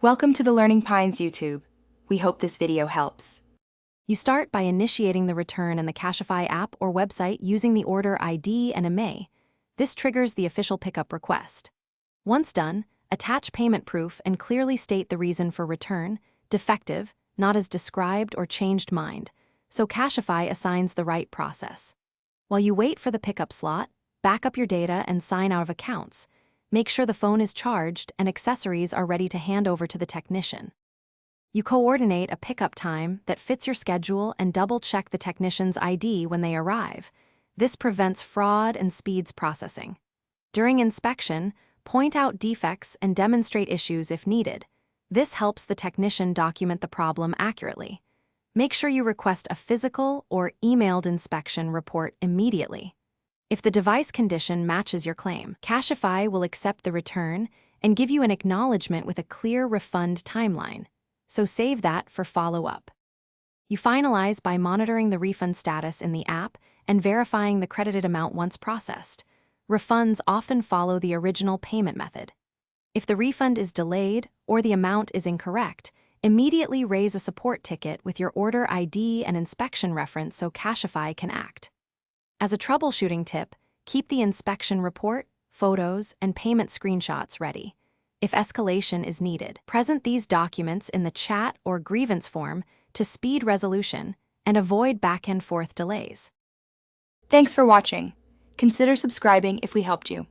Welcome to the Learning Pines YouTube. We hope this video helps. You start by initiating the return in the Cashify app or website using the order ID and IMEI. This triggers the official pickup request. Once done, attach payment proof and clearly state the reason for return, defective, not as described or changed mind, so Cashify assigns the right process. While you wait for the pickup slot, back up your data and sign out of accounts. Make sure the phone is charged and accessories are ready to hand over to the technician. You coordinate a pickup time that fits your schedule and double-check the technician's ID when they arrive. This prevents fraud and speeds processing. During inspection, point out defects and demonstrate issues if needed. This helps the technician document the problem accurately. Make sure you request a physical or emailed inspection report immediately. If the device condition matches your claim, Cashify will accept the return and give you an acknowledgement with a clear refund timeline, so save that for follow-up. You finalize by monitoring the refund status in the app and verifying the credited amount once processed. Refunds often follow the original payment method. If the refund is delayed or the amount is incorrect, immediately raise a support ticket with your order ID and inspection reference so Cashify can act. As a troubleshooting tip, keep the inspection report, photos, and payment screenshots ready. If escalation is needed, present these documents in the chat or grievance form to speed resolution and avoid back-and-forth delays. Thanks for watching. Consider subscribing if we helped you.